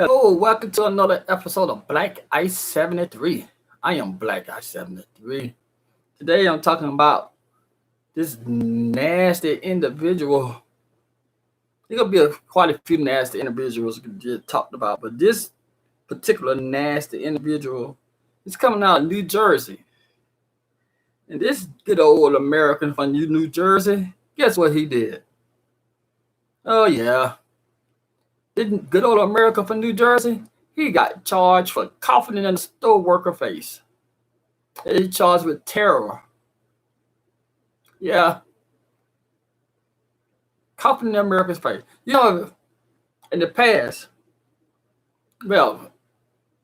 Hello, welcome to another episode of Black Ice 73. I am Black Ice 73. Today I'm talking about this nasty individual. There's gonna be quite a few nasty individuals we get talked about, but this particular nasty individual is coming out of New Jersey. And this good old American from New Jersey, guess what he did? Oh yeah, this good old American from New Jersey, he got charged for coughing in a store worker face. He's charged with terror. Yeah, coughing in America's face. In the past, well,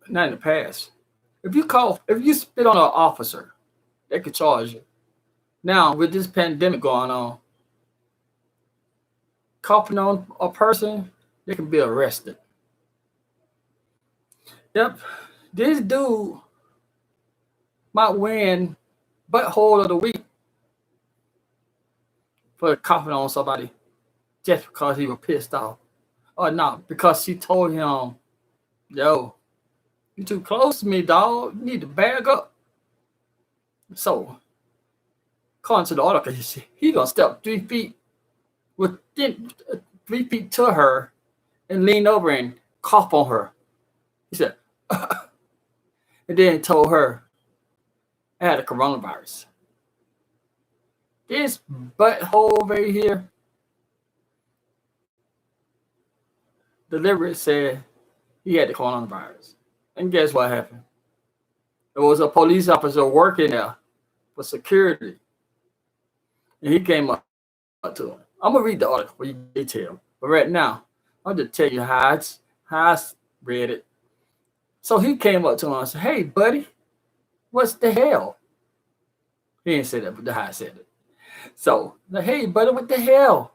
not in the past. If you cough, if you spit on an officer, they could charge you. Now, with this pandemic going on, coughing on a person, they can be arrested. Yep, this dude might win butthole of the week for coughing on somebody just because he was pissed off. Or not, because she told him, yo, you too close to me, dog. You need to bag up. So, according to the article, he gonna step 3 feet within 3 feet to her and lean over and cough on her. He said, and then told her I had a coronavirus. This butthole right here, delivery said he had the coronavirus. And guess what happened? There was a police officer working there for security. And he came up to him. I'm going to read the article for you detail. But right now, I'll just tell you how I read it. So he came up to him and said, hey, buddy, what's the hell? He didn't say that, but the how I said it. So, hey, buddy, what the hell?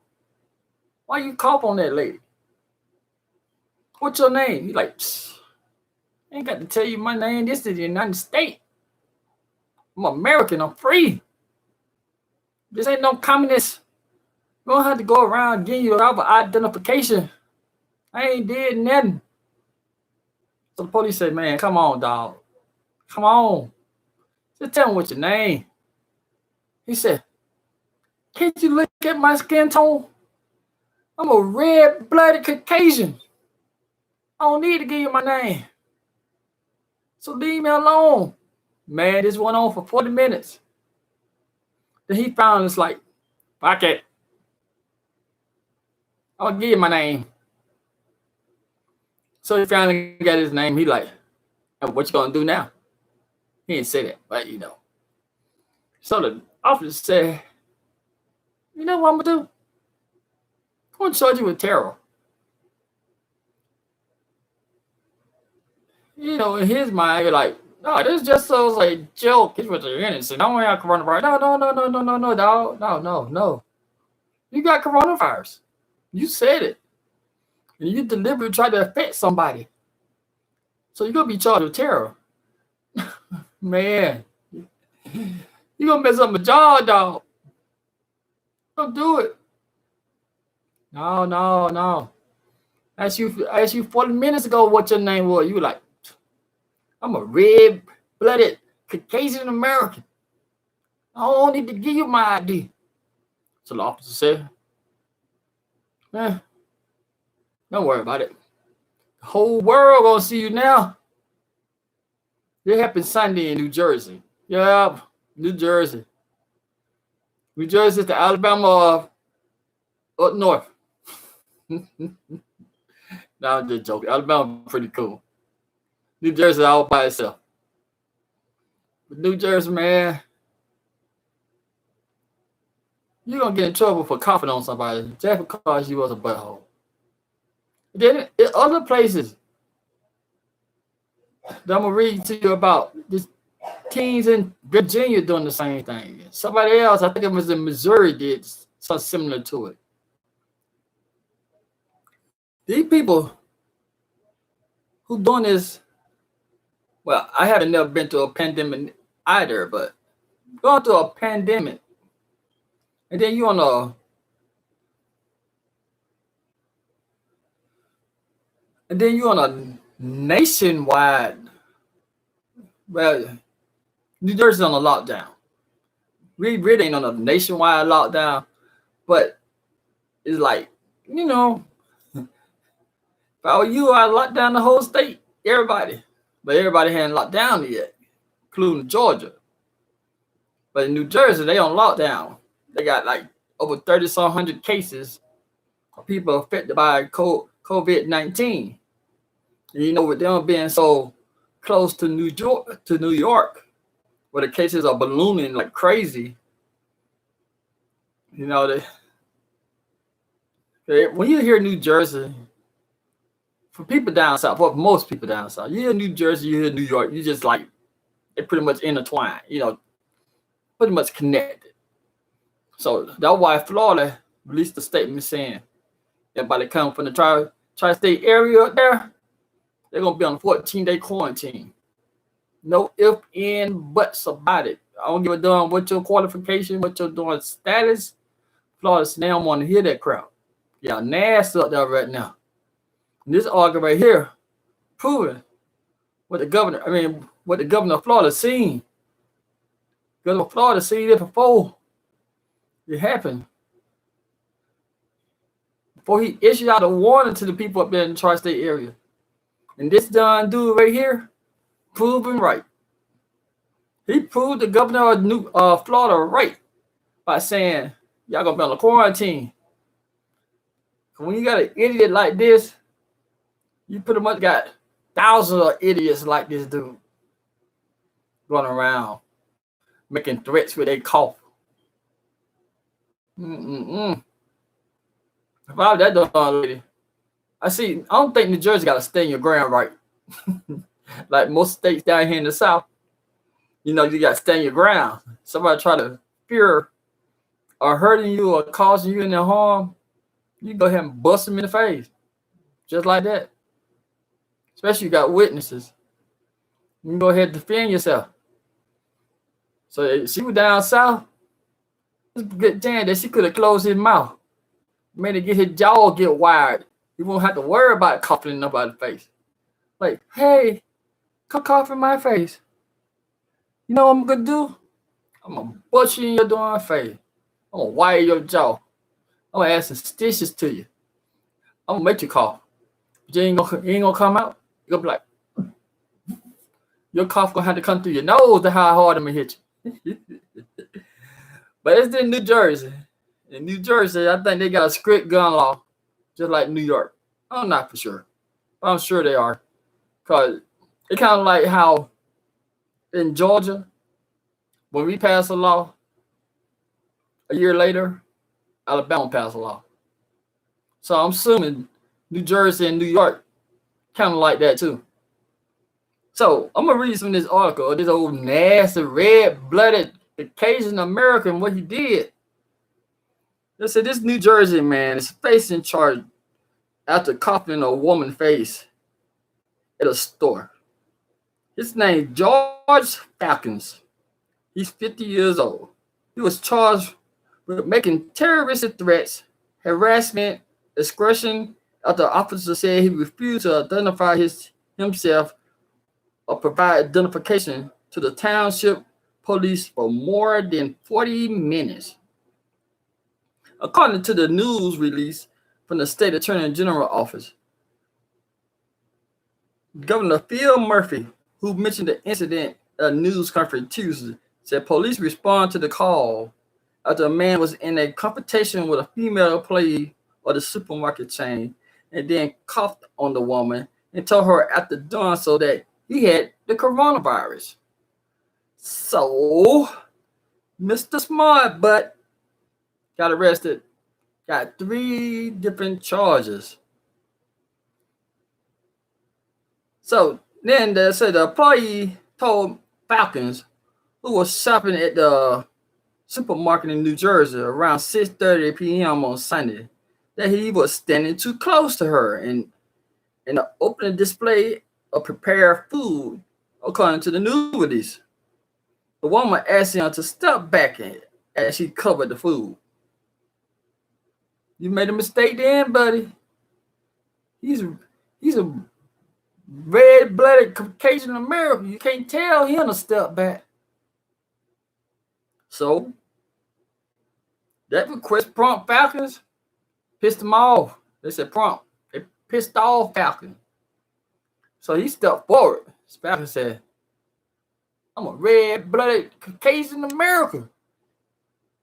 Why you cough on that lady? What's your name? He's like, I ain't got to tell you my name. This is the United States. I'm American. I'm free. This ain't no communist. You don't have to go around getting your identification. I ain't did nothing. So the police said, man, come on, dog. Come on. Just tell me what's your name. He said, can't you look at my skin tone? I'm a red-blooded Caucasian. I don't need to give you my name. So leave me alone. Man, this went on for 40 minutes. Then he found it's like, fuck it. I'll give you my name. So he finally got his name. He like, what you gonna do now? He didn't say that, but you know. So the officer said, you know what I'm gonna do? I'm gonna charge you with terror. You know, in his mind, you're like, no, this just sounds like a joke. It's with the innocent. I don't have coronavirus. No, dog. No. You got coronavirus. You said it. And you deliberately tried to affect somebody. So you're going to be charged with terror. Man. You're going to mess up my jaw, dog. Don't do it. No. I asked you 40 minutes ago what your name was. You were like, I'm a red-blooded Caucasian American. I don't need to give you my ID. So the officer said, don't worry about it. The whole world gonna see you now. It happened Sunday in New Jersey. Yeah, New Jersey. New Jersey is the Alabama up north. No, I'm just joking. Alabama pretty cool. New Jersey all by itself. But New Jersey, man, you're going to get in trouble for coughing on somebody just because you was a butthole. Then in other places that I'm going to read to you about, this teens in Virginia doing the same thing. Somebody else, I think it was in Missouri, did something similar to it. These people who doing this, well, I haven't never been to a pandemic either, but going through a pandemic, and then you on And then you're on a nationwide, well, New Jersey's on a lockdown. We really ain't on a nationwide lockdown, but it's like, you know, if I were you, I'd lock down the whole state, everybody. But everybody hadn't locked down yet, including Georgia. But in New Jersey, they on lockdown. They got like over 30-some hundred cases of people affected by COVID-19. And you know, with them being so close to New York, where the cases are ballooning like crazy, you know, when you hear New Jersey, for people down south, for most people down south, you hear New Jersey, you hear New York, you just like, they're pretty much intertwined, you know, pretty much connected. So that's why Florida released a statement saying everybody coming from the tri-state area up there, they're going to be on a 14-day quarantine. No ifs, ands, buts about it. I don't give a damn what your qualification, what your doing status. Florida said they don't want to hear that crowd. Y'all nasty up there right now. And this argument right here proving what the governor of Florida seen. Governor of Florida seen it before it happened. Before he issued out a warning to the people up there in the tri-state area. And this done dude right here, proven right. He proved the governor of Florida right by saying, y'all gonna be on a quarantine. When you got an idiot like this, you pretty much got thousands of idiots like this dude running around making threats with a cough. If I was that dumb lady, I don't think New Jersey got to stand your ground right. Like most states down here in the South, you know, you got to stand your ground. Somebody try to fear or hurting you or causing you any harm, you go ahead and bust them in the face. Just like that. Especially you got witnesses. You can go ahead and defend yourself. So she was down south. It's a good chance that she could have closed his mouth. Made it get his jaw get wired. He won't have to worry about coughing in nobody's face. Like, hey, come cough in my face. You know what I'm gonna do? I'm gonna bust you in your darn face. I'm gonna wire your jaw. I'm gonna add some stitches to you. I'm gonna make you cough. But you ain't gonna come out. You're gonna be like, your cough gonna have to come through your nose to how hard I'm gonna hit you. But it's in New Jersey. In New Jersey, I think they got a strict gun law, just like New York. I'm not for sure, but I'm sure they are. Because it's kind of like how in Georgia, when we pass a law, a year later, Alabama passed a law. So I'm assuming New Jersey and New York kind of like that too. So I'm going to read some of this article of this old nasty, red-blooded Caucasian American, what he did. They said this New Jersey man is facing charge after coughing in a woman's face at a store. His name is George Falcons. He's 50 years old. He was charged with making terroristic threats, harassment, extortion after the officer said he refused to identify himself or provide identification to the township police for more than 40 minutes. According to the news release from the State Attorney General office, Governor Phil Murphy, who mentioned the incident at a news conference Tuesday, said police responded to the call after a man was in a confrontation with a female employee of the supermarket chain and then coughed on the woman and told her after doing so that he had the coronavirus. So, Mr. Smart Butt got arrested, got 3 different charges. So then they said the employee told Falcons, who was shopping at the supermarket in New Jersey around 6:30 p.m. on Sunday, that he was standing too close to her and in the opening display of prepared food, according to the news release. The woman asked him to step back as she covered the food. You made a mistake then, buddy. He's He's a red-blooded Caucasian American. You can't tell him to step back. So that request prompt Falcons pissed them off. They said prompt. They pissed off Falcon. So he stepped forward. Falcon said, I'm a red-blooded Caucasian American.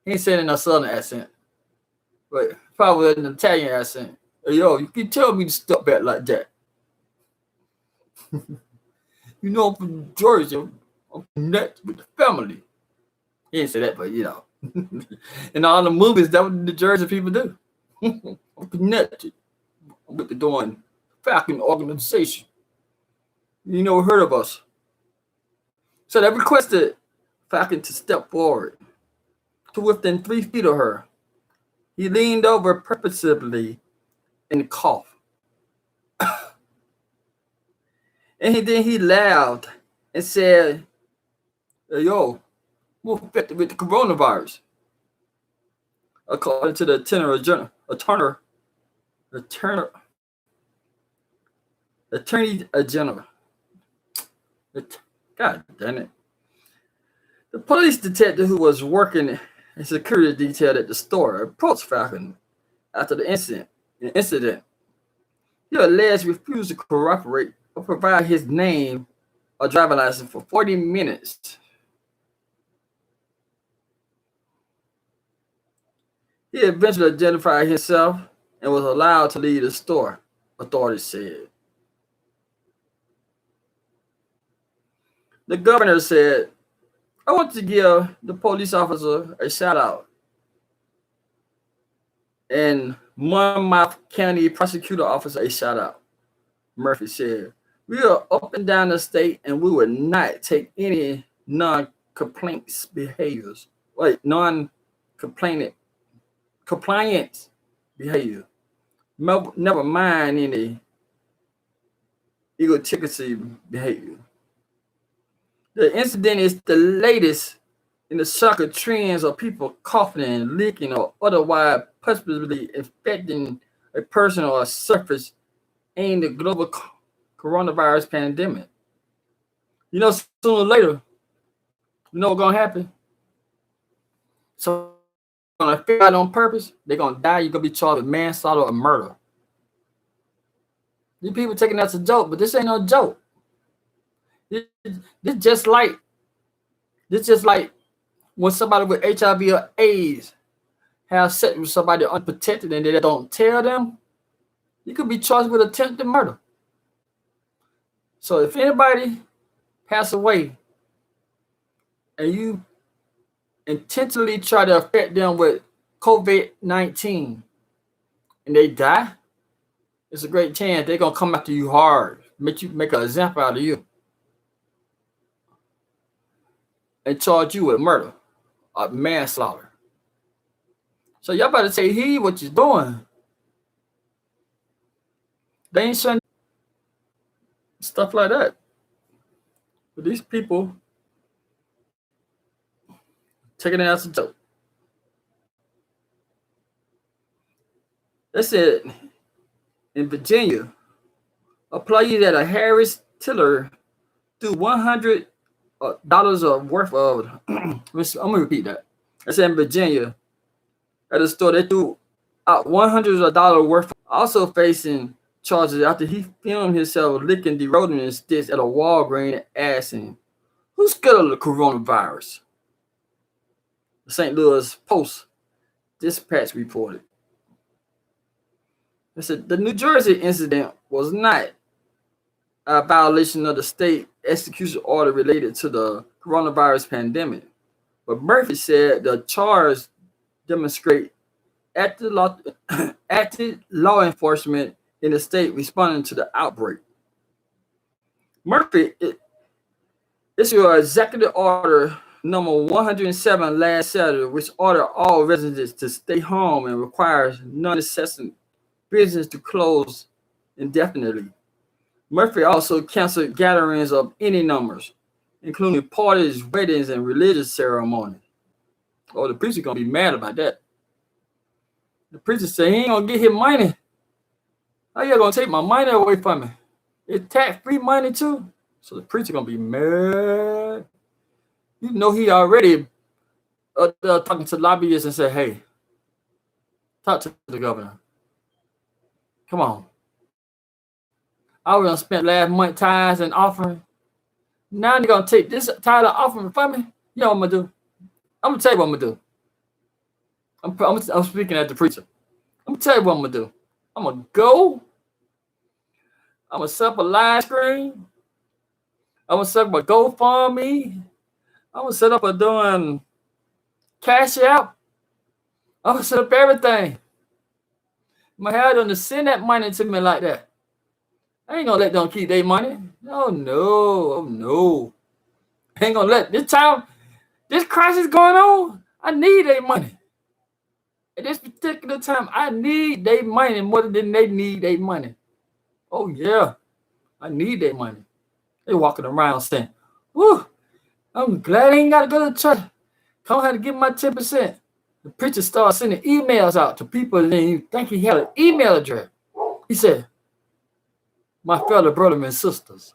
He ain't saying in a southern accent, but probably an Italian accent. Hey, yo, you can tell me to step back like that. You know, I'm from Georgia. I'm connected with the family. He didn't say that, but you know. In all the movies, that's what the Jersey people do. I'm connected with the doing Falcon organization. You know, heard of us. So they requested Falcon to step forward to within 3 feet of her. He leaned over purposefully and coughed. And then he laughed and said, hey, yo, we're infected with the coronavirus. According to the Attorney General. God damn it. The police detective who was working in security detail at the store approached Falcon after the incident. He allegedly refused to cooperate or provide his name or driver license for 40 minutes. He eventually identified himself and was allowed to leave the store, authorities said. The governor said, I want to give the police officer a shout out. And Monmouth County prosecutor officer a shout out. Murphy said, we are up and down the state and we will not take any non-compliance behaviors. Non-compliance behavior. Never mind any egotistical behavior. The incident is the latest in the circuit trends of people coughing, leaking, or otherwise possibly infecting a person or a surface in the global coronavirus pandemic. You know, sooner or later, you know what's going to happen? So, going to figure out on purpose, they're going to die. You're going to be charged with manslaughter or murder. These people taking that as a joke, but this ain't no joke. This just like when somebody with HIV or AIDS have sex with somebody unprotected and they don't tell them, you could be charged with attempted murder. So if anybody pass away and you intentionally try to affect them with COVID-19 and they die, it's a great chance they're going to come after you hard, make an example out of you, and charge you with murder or manslaughter. So y'all better say, heed what you're doing. They ain't showing stuff like that. But these people taking it as a joke. They said in Virginia, employees at a Harris Teeter threw $100 worth of. I'm gonna repeat that. I said in Virginia, at a store, they threw out $100 worth, also facing charges after he filmed himself licking deodorant sticks at a Walgreens, asking, "Who's scared of the coronavirus?" The St. Louis Post-Dispatch reported. They said the New Jersey incident was not a violation of the state execution order related to the coronavirus pandemic, but Murphy said the charge demonstrate active law enforcement in the state responding to the outbreak. Murphy issued an executive order number 107 last Saturday, which ordered all residents to stay home and requires non-essential business to close indefinitely. Murphy also canceled gatherings of any numbers, including parties, weddings, and religious ceremonies. Oh, the preacher gonna be mad about that. The preacher said he ain't gonna get his money How you gonna take my money away from me? It's tax-free money too. So the preacher gonna be mad. You know he already talking to lobbyists and said, hey, talk to the governor. Come on. I was gonna spend last month tithes and offering. Now they're gonna take this tithe and offering from me. You know what I'm gonna do? I'm gonna tell you what I'm gonna do. I'm speaking at the preacher. I'm gonna tell you what I'm gonna do. I'm gonna go. I'm gonna set up a live screen. I'm gonna set up a GoFundMe. I'm gonna set up a doing Cash App. I'm gonna set up everything. I'm gonna have them to send that money to me like that. I ain't gonna let them keep their money. Oh no. I ain't gonna let this crisis going on. I need their money. At this particular time, I need their money more than they need their money. Oh yeah, I need their money. They walking around saying, "Woo, I'm glad I ain't gotta go to church. Come ahead and give my 10%." The preacher started sending emails out to people and he think he had an email address. He said, "My fellow brothers and sisters,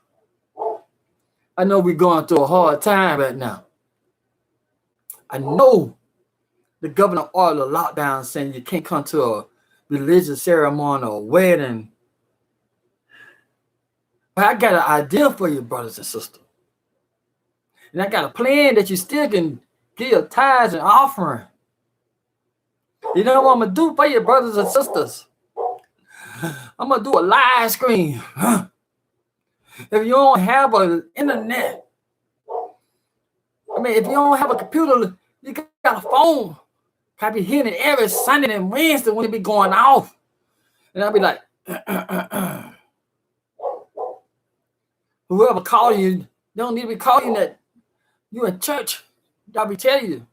I know we're going through a hard time right now. I know the governor ordered a lockdown saying you can't come to a religious ceremony or a wedding. But I got an idea for you, brothers and sisters. And I got a plan that you still can give your tithes and offering. You know what I'm going to do for you, brothers and sisters? I'm going to do a live stream. If you don't have an internet, if you don't have a computer, you got a phone. I be hearing it every Sunday and Wednesday when it be going off. And I'll be like, whoever call you, they don't need to be calling that you in church. I'll be telling you.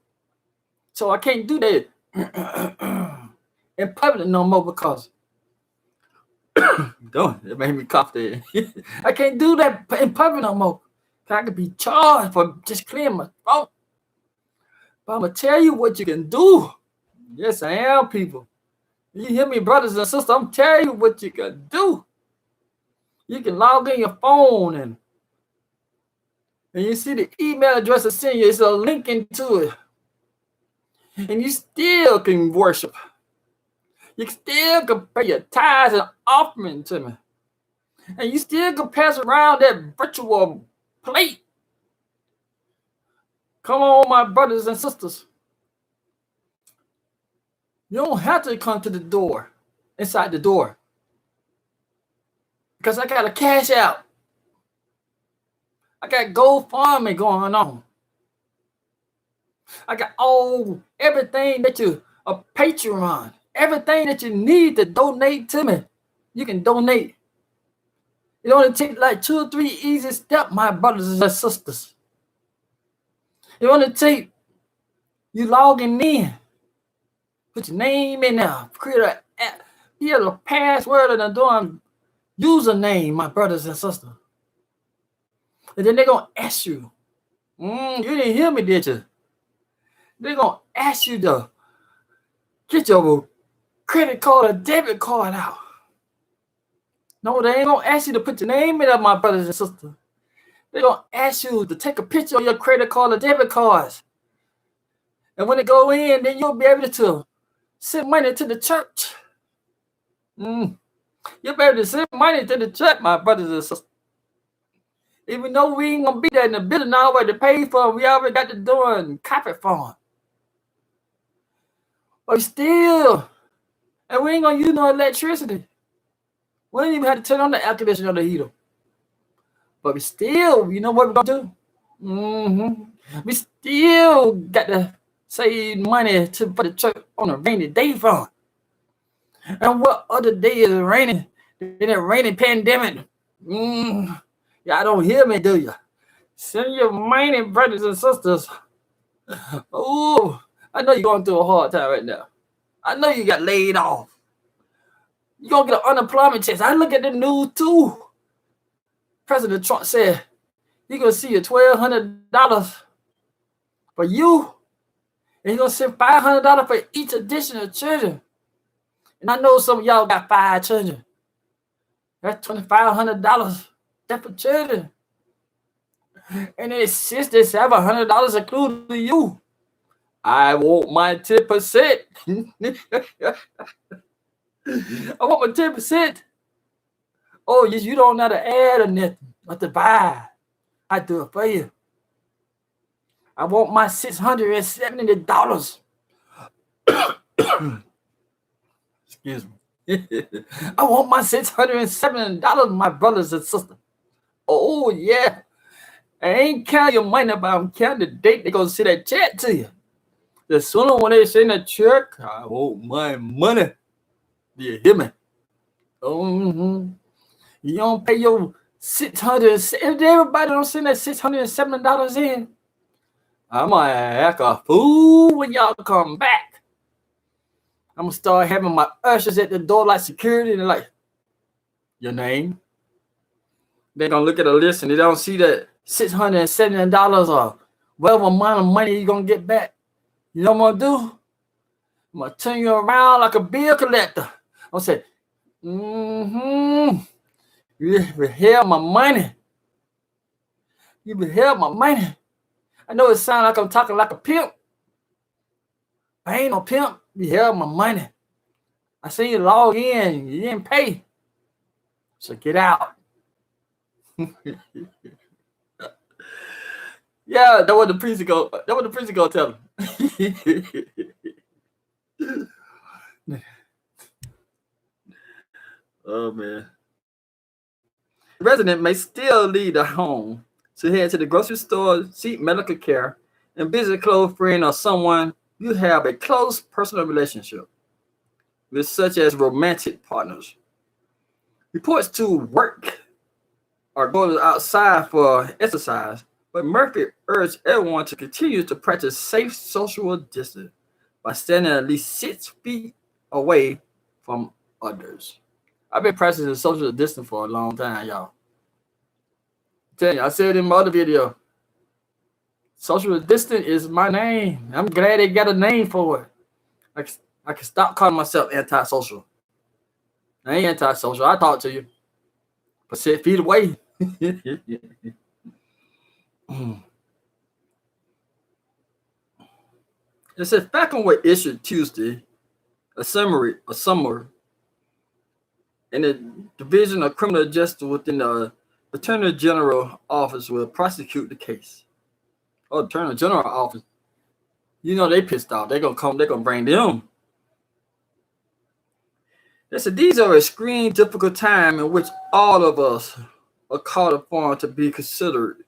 So I can't do that in public no more because it made me cough there. I can't do that in public no more. I could be charged for just clearing my throat. But I'm going to tell you what you can do. Yes, I am, people. You hear me, brothers and sisters? I'm telling you what you can do. You can log in your phone and you see the email address I send you. It's a link into it. And you still can worship. You still can pay your tithes and offering to me. And you still can pass around that virtual plate. Come on, my brothers and sisters. You don't have to come to the door, inside the door. Because I got a cash out. I got GoFundMe going on. I got everything that a Patreon, everything that you need to donate to me, you can donate. It only takes like 2 or 3 easy steps, my brothers and sisters. It only takes you logging in, put your name in there, create an app, here's a password and a doing username, my brothers and sisters. And then they're going to ask you, you didn't hear me, did you? They're going to ask you to get your credit card or debit card out. No, they ain't going to ask you to put your name in there, my brothers and sisters. They're going to ask you to take a picture of your credit card or debit cards. And when they go in, then you'll be able to send money to the church. You'll be able to send money to the church, my brothers and sisters. Even though we ain't going to be there in the building already to pay for it, we already got the doing carpet for it. But still, and we ain't going to use no electricity. We ain't even have to turn on the air conditioner or the heater. But we still, you know what we're going to do? We still got to save money for the church on a rainy day fund. And what other day is raining? In a rainy pandemic. Y'all don't hear me, do you? Send your money, brothers and sisters. Oh, I know you're going through a hard time right now. I know you got laid off. You're going to get an unemployment check. I look at the news too. President Trump said, you're going to see your $1,200 for you. And he's going to send $500 for each additional children. And I know some of y'all got 5 children. That's $2,500. That's for children. And it's $6,700 including you. I want my 10%. I want my 10%. Oh, you don't know how to add or nothing, or to buy. I do it for you. I want my $670. Excuse me. I want my $670, my brothers and sisters. Oh, yeah. I ain't counting your money, but I'm counting the date they're going to send that check to you. The sooner when they send a check, I want my money. Do you hear me? Mm-hmm. You don't pay your $600. If everybody don't send that $670 in, I'm going to act a fool when y'all come back. I'm going to start having my ushers at the door like security and like, your name? They're going to look at the list and they don't see that $670 or whatever amount of money you're going to get back. You know what I'm going to do? I'm going to turn you around like a bill collector. I'll say, you withheld my money. You withheld my money. I know it sounds like I'm talking like a pimp. I ain't no pimp. You held my money. I seen you log in. You didn't pay. So get out. Yeah, that what the priest go. That what the priest go tell him. Oh man. The resident may still leave the home to head to the grocery store, seek medical care, and visit a close friend or someone you have a close personal relationship with, such as romantic partners. Reports to work or going outside for exercise, but Murphy urged everyone to continue to practice safe social distance by standing at least 6 feet away from others. I've been practicing social distance for a long time, y'all. Tell you, I said in my other video, social distance is my name. I'm glad they got a name for it. I can stop calling myself antisocial. I ain't antisocial. I talk to you, but 6 feet away. It says Falcon was issued Tuesday a summary in the Division of Criminal Justice within the Attorney General office will prosecute the case. Oh, Attorney General office. You know they pissed off. They're gonna bring them. They said these are extreme difficult time in which all of us are called upon to be considerate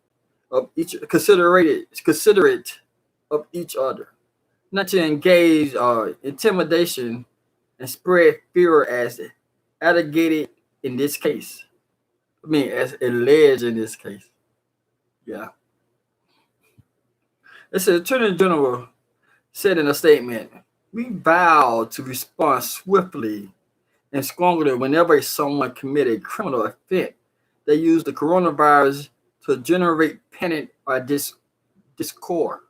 of each other, not to engage intimidation and spread fear as alleged in this case. I mean, as alleged in this case. Yeah. It said Attorney General said in a statement, "We vow to respond swiftly and strongly whenever someone committed a criminal offense that used the coronavirus to generate panic or discord."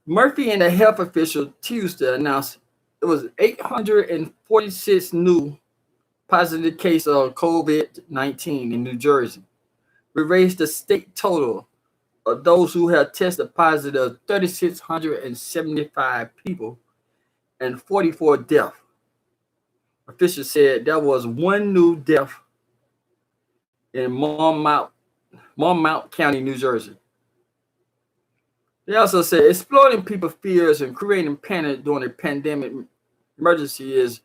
Murphy and the health official Tuesday announced it was 846 new positive cases of COVID-19 in New Jersey. We raised the state total of those who have tested positive 3,675 people and 44 deaths. Officials said there was one new death in Monmouth County, New Jersey. They also said exploiting people's fears and creating panic during a pandemic emergency is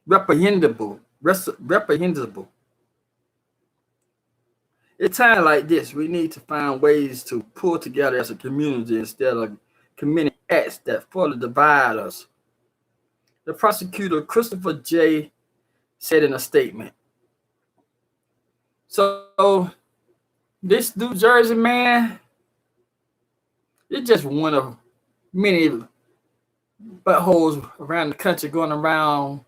reprehensible. At times like this, we need to find ways to pull together as a community instead of committing acts that further divide us. The prosecutor, Christopher J., said in a statement. So, this New Jersey man, it's just one of many buttholes around the country going around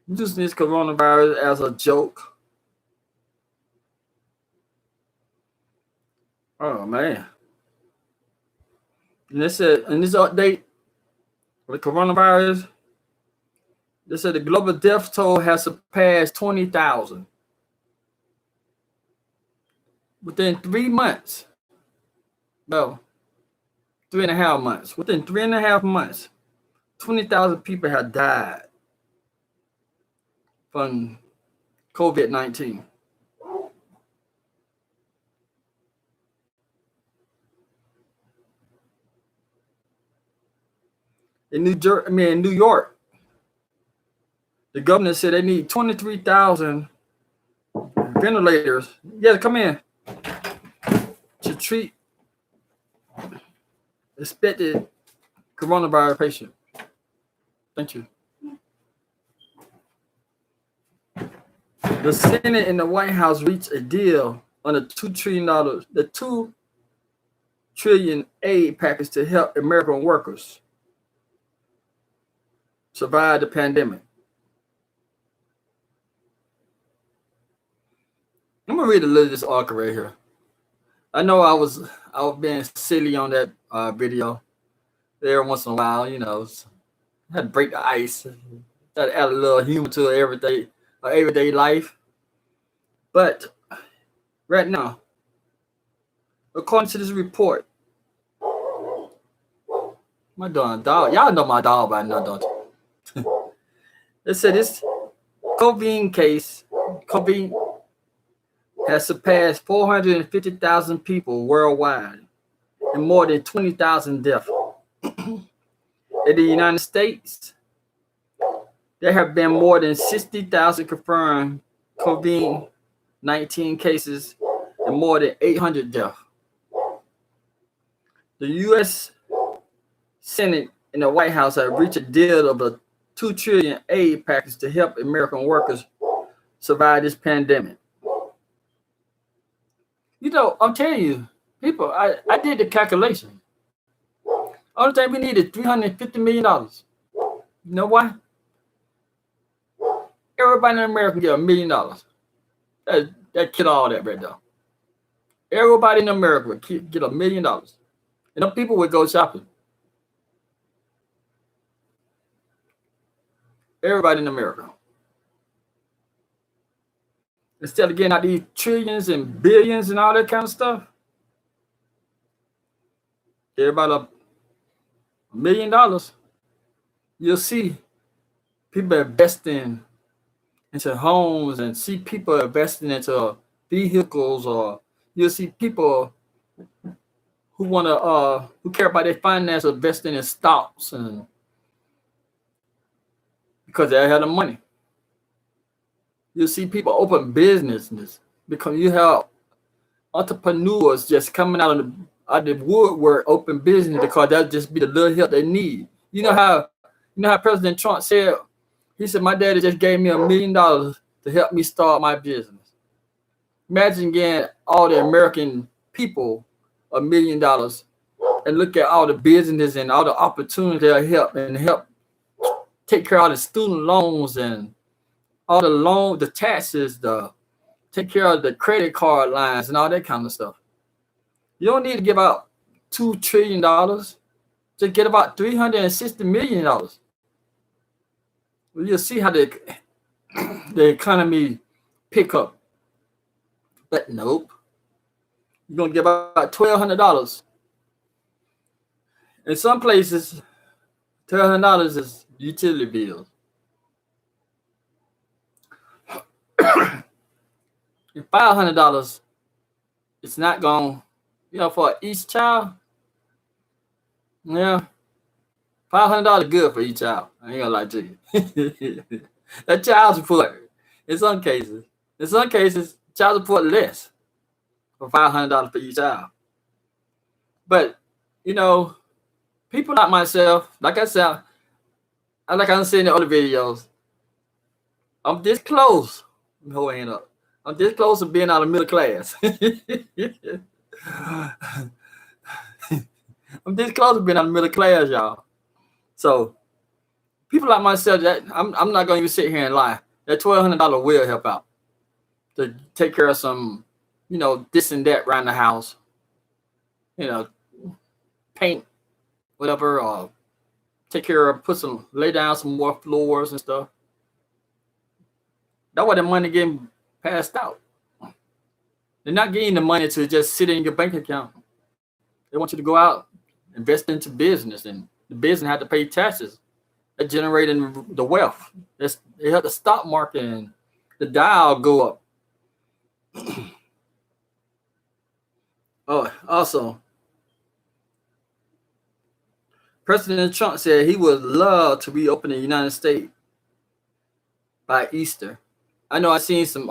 using this coronavirus as a joke. Oh man. And they said in this update, with the coronavirus, they said the global death toll has surpassed 20,000 within 3 months. No, 3.5 months. Within 3.5 months, 20,000 people have died from COVID-19. In New York, the governor said they need 23,000 ventilators. Yeah, come in to treat expected coronavirus patient. Thank you. The Senate and the White House reached a deal on the $2 trillion, the $2 trillion aid package to help American workers survive the pandemic. I'm gonna read a little of this article right here. I know I was being silly on that video. Every once in a while, had to break the ice, had to add a little humor to everyday life. But right now, according to this report, my dog, y'all know my dog by now, don't you? They said this COVID has surpassed 450,000 people worldwide and more than 20,000 deaths. In the United States, there have been more than 60,000 confirmed COVID-19 cases and more than 800 deaths. The U.S. Senate and the White House have reached a deal of a $2 trillion aid package to help American workers survive this pandemic. I'm telling you, people, I did the calculation. Only thing we need is $350 million. You know why? Everybody in America get $1 million. That kill all that right there. Everybody in America would get $1 million. And them people would go shopping. Everybody in America. Instead of getting out these trillions and billions and all that kind of stuff, everybody $1 million. You'll see people investing into homes and see people investing into vehicles, or you'll see people who care about their finances investing in stocks, and because they have the money. You'll see people open businesses because you have entrepreneurs just coming out of the woodwork, open business, because that'll just be the little help they need. You know how President Trump said, he said, my daddy just gave me $1 million to help me start my business. Imagine getting all the American people $1 million and look at all the business and all the opportunities they'll help take care of the student loans and all the taxes, take care of the credit card lines and all that kind of stuff. You don't need to give out $2 trillion. Just get about $360 million. Well, you'll see how the economy pick up. But nope. You're going to give about $1,200. In some places, $1,200 is utility bills. And $500, it's not going, for each child. Yeah, $500 good for each child. I ain't gonna lie to you. That child support, in some cases, child support less for $500 for each child. But people like myself, like I said, like I'm saying in the other videos, I'm this close. Let me hold my hand up. I'm this close to being out of middle class. I'm this close to being out of middle class, y'all. So people like myself, that I'm not going to even sit here and lie. That $1,200 will help out to take care of some, this and that around the house. Paint, whatever, or take care of, lay down some more floors and stuff. That's why the money getting passed out. They're not getting the money to just sit in your bank account. They want you to go out, invest into business, and the business have to pay taxes. That generating the wealth. They have the stock market and the Dow go up. Oh, also, President Trump said he would love to reopen the United States by Easter. I know I've seen some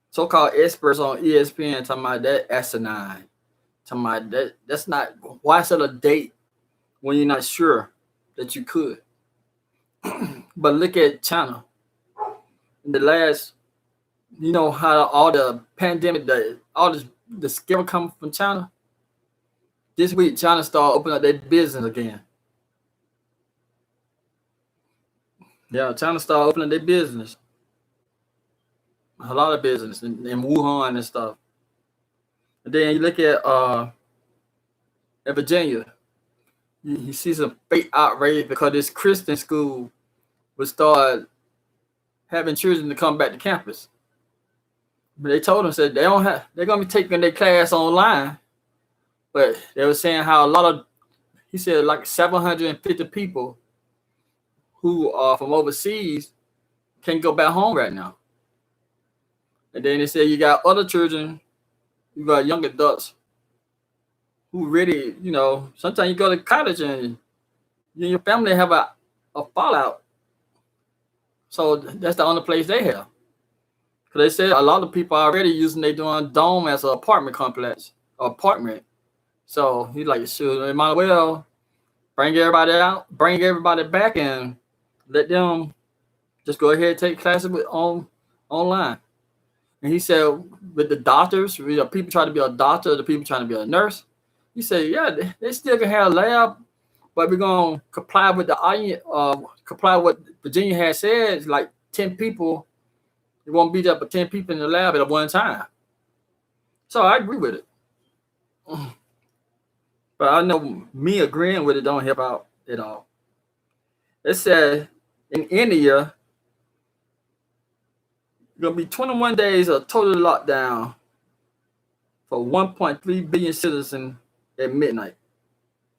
so-called experts on ESPN talking about that asinine. Talking about that's not, why set a date when you're not sure that you could. But look at China. In the last, you know how all the pandemic, all the scare coming from China. This week, China started opening up their business again. Yeah, China started opening their business. A lot of business in Wuhan and stuff. And then you look at Virginia. You see some fake outrage because this Christian school would start having children to come back to campus. But they told them, said they're gonna be taking their class online. But they were saying how a lot of, he said like 750 people who are from overseas can't go back home right now. And then they said you got other children, you got young adults who really, you know, sometimes you go to college and you and your family have a fallout. So that's the only place they have. Because they said a lot of people are already using they doing dome as an apartment complex, apartment. So he's like, sure, they might as well bring everybody out, bring everybody back, and let them just go ahead and take classes online. And he said, with the doctors, you know, people trying to be a doctor, the people trying to be a nurse. He said, yeah, they still can have a lab, but we're gonna comply with comply with what Virginia has said. It's like 10 people. It won't be there but 10 people in the lab at one time. So I agree with it. But I know me agreeing with it don't help out at all. It said in India, gonna be 21 days of total lockdown for 1.3 billion citizens at midnight.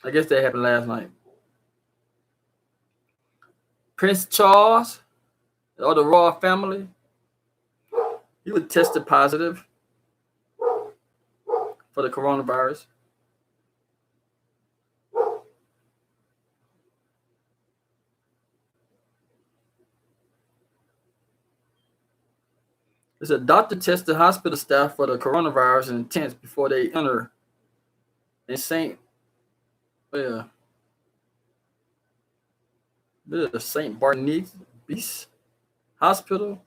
I guess that happened last night. Prince Charles, or the royal family, he was tested positive for the coronavirus. It's a doctor tested hospital staff for the coronavirus in tents before they enter in St. Barnabas Hospital.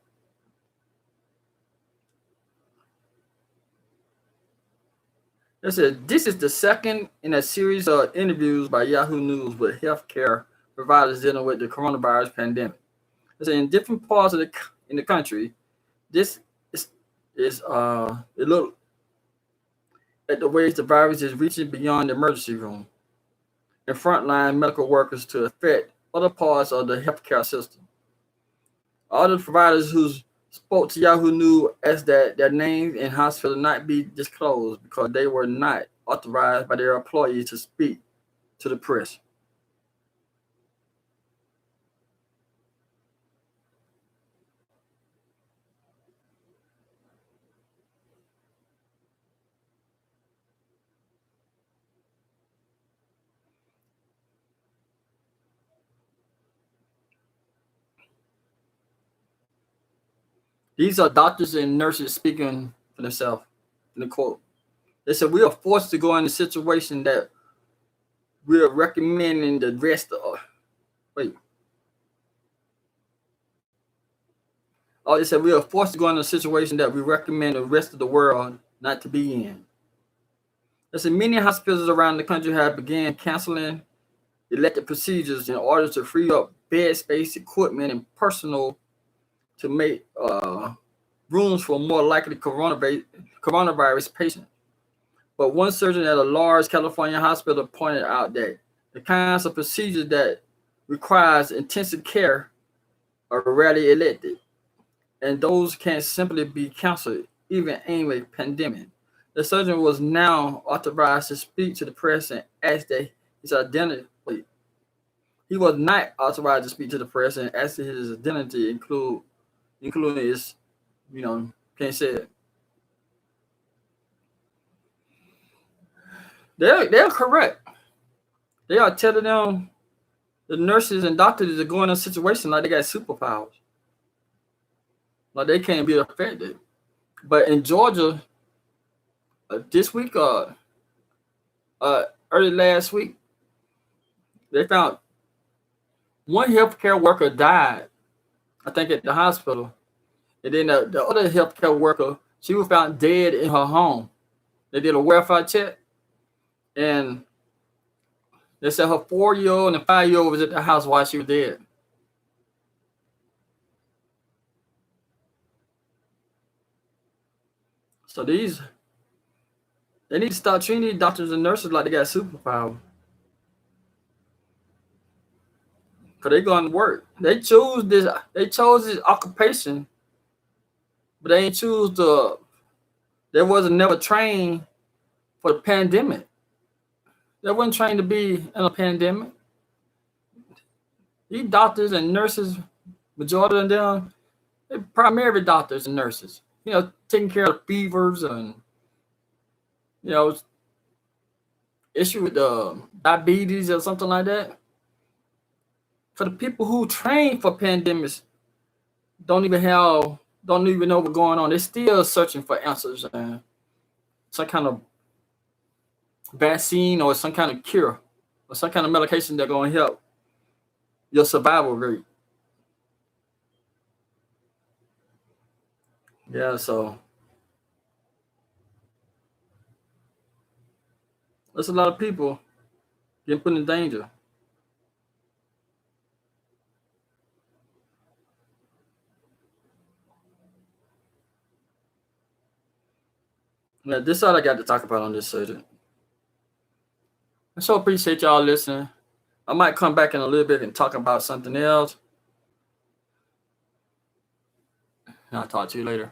It said this is the second in a series of interviews by Yahoo News with healthcare providers dealing with the coronavirus pandemic. It said in different parts of the country, this is it look at the ways the virus is reaching beyond the emergency room and frontline medical workers to affect other parts of the healthcare system. All the providers who spoke to Yahoo News asked that their names and hospital not be disclosed because they were not authorized by their employees to speak to the press. These are doctors and nurses speaking for themselves. In the quote, they said, we are forced to go in a situation that we are recommending the rest of. They said, we are forced to go in a situation that we recommend the rest of the world not to be in. They said, many hospitals around the country have begun canceling elective procedures in order to free up bed space, equipment, and personnel to make rooms for more likely coronavirus patients. But one surgeon at a large California hospital pointed out that The kinds of procedures that requires intensive care are rarely elected, and those can simply be canceled, even amid a pandemic. The surgeon was now authorized to speak to the press and ask that his identity. Wait, he was not authorized to speak to the press and ask that his identity including his, can't say it. They're correct. They are telling them the nurses and doctors are going in a situation like they got superpowers, like they can't be affected. But in Georgia, this week, early last week, they found one healthcare worker died, I think, at the hospital, and then the other healthcare worker, she was found dead in her home. They did a welfare check, and they said her 4-year-old and 5-year-old was at the house while she was dead. So they need to start treating these doctors and nurses like they got superpower. Cause they going to work. They chose this occupation, but they ain't choose the. They wasn't never trained for the pandemic. They wasn't trained to be in a pandemic. These doctors and nurses, majority of them, they're primary doctors and nurses. Taking care of fevers and issue with diabetes or something like that. For the people who train for pandemics, don't even know what's going on. They're still searching for answers and some kind of vaccine or some kind of cure or some kind of medication that's going to help your survival rate. Yeah, so there's a lot of people getting put in danger. Yeah, this is all I got to talk about on this subject. I so appreciate y'all listening. I might come back in a little bit and talk about something else. And I'll talk to you later.